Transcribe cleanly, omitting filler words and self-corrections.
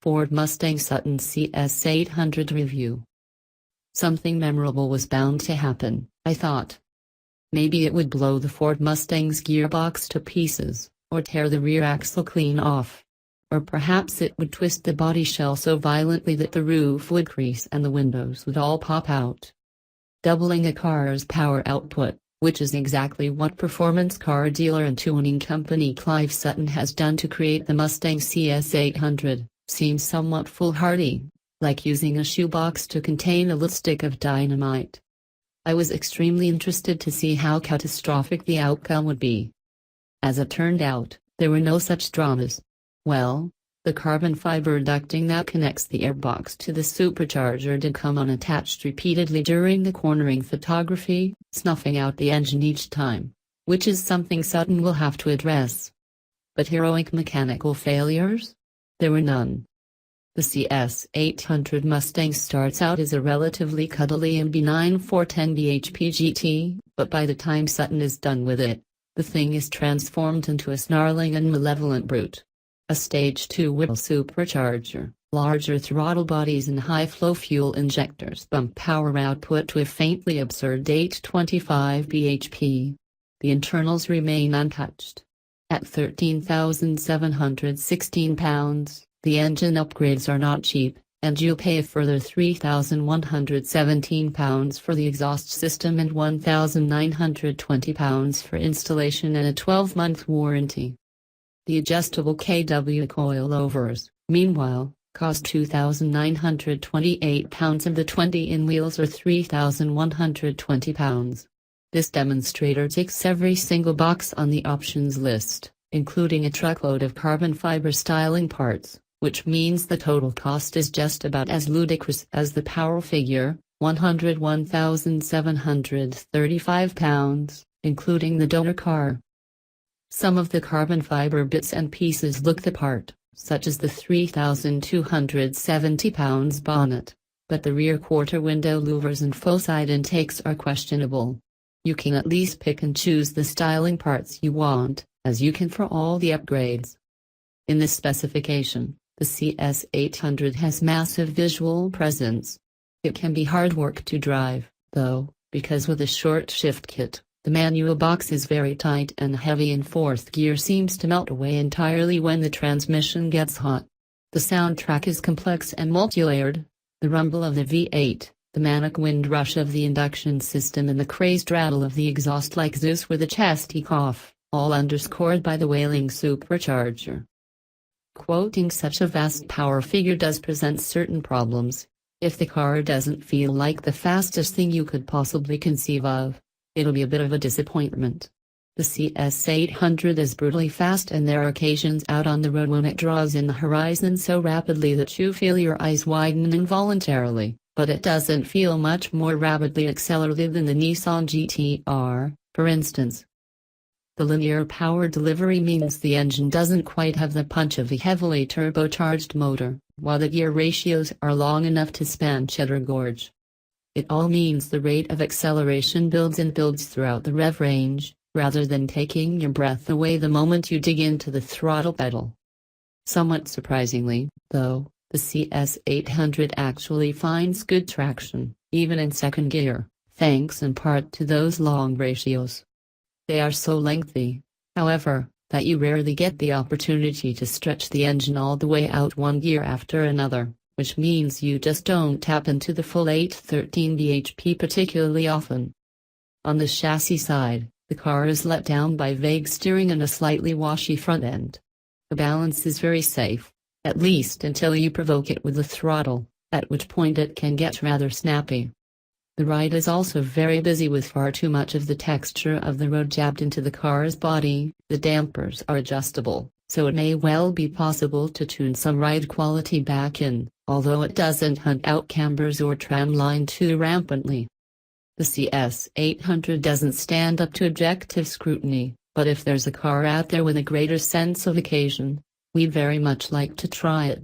Ford Mustang Sutton CS800 review. Something memorable was bound to happen, I thought. Maybe it would blow the Ford Mustang's gearbox to pieces, or tear the rear axle clean off. Or perhaps it would twist the body shell so violently that the roof would crease and the windows would all pop out, doubling a car's power output, which is exactly what performance car dealer and tuning company Clive Sutton has done to create the Mustang CS800. Seems somewhat foolhardy, like using a shoebox to contain a little stick of dynamite. I was extremely interested to see how catastrophic the outcome would be. As it turned out, there were no such dramas. Well, the carbon fiber ducting that connects the airbox to the supercharger did come unattached repeatedly during the cornering photography, snuffing out the engine each time, which is something Sutton will have to address. But heroic mechanical failures? There were none. The CS800 Mustang starts out as a relatively cuddly and benign 410 bhp GT, but by the time Sutton is done with it, the thing is transformed into a snarling and malevolent brute. A Stage 2 Whipple supercharger, larger throttle bodies and high-flow fuel injectors bump power output to a faintly absurd 825 bhp. The internals remain untouched. At 13,716 pounds, the engine upgrades are not cheap, and you'll pay a further 3,117 pounds for the exhaust system and 1,920 pounds for installation and a 12-month warranty. The adjustable KW coilovers, meanwhile, cost 2,928 pounds and the 20-in wheels are 3,120 pounds. This demonstrator ticks every single box on the options list, including a truckload of carbon fiber styling parts, which means the total cost is just about as ludicrous as the power figure, 101,735 pounds, including the donor car. Some of the carbon fiber bits and pieces look the part, such as the 3,270 pounds bonnet, but the rear quarter window louvers and faux side intakes are questionable. You can at least pick and choose the styling parts you want, as you can for all the upgrades. In this specification, the CS800 has massive visual presence. It can be hard work to drive, though, because with a short shift kit, the manual box is very tight and heavy and fourth gear seems to melt away entirely when the transmission gets hot. The soundtrack is complex and multi-layered. The rumble of the V8, the manic wind rush of the induction system and the crazed rattle of the exhaust like Zeus with a chesty cough, all underscored by the wailing supercharger. Quoting such a vast power figure does present certain problems. If the car doesn't feel like the fastest thing you could possibly conceive of, it'll be a bit of a disappointment. The CS800 is brutally fast and there are occasions out on the road when it draws in the horizon so rapidly that you feel your eyes widen involuntarily, but it doesn't feel much more rapidly accelerated than the Nissan GT-R, for instance. The linear power delivery means the engine doesn't quite have the punch of a heavily turbocharged motor, while the gear ratios are long enough to span Cheddar Gorge. It all means the rate of acceleration builds throughout the rev range, rather than taking your breath away the moment you dig into the throttle pedal. Somewhat surprisingly, though, the CS800 actually finds good traction, even in second gear, thanks in part to those long ratios. They are so lengthy, however, that you rarely get the opportunity to stretch the engine all the way out one gear after another, which means you just don't tap into the full 813 bhp particularly often. On the chassis side, the car is let down by vague steering and a slightly washy front end. The balance is very safe, at least until you provoke it with the throttle, at which point it can get rather snappy. The ride is also very busy with far too much of the texture of the road jabbed into the car's body. The dampers are adjustable, so it may well be possible to tune some ride quality back in, although it doesn't hunt out cambers or tramline too rampantly. The CS800 doesn't stand up to objective scrutiny, but if there's a car out there with a greater sense of occasion, we'd very much like to try it.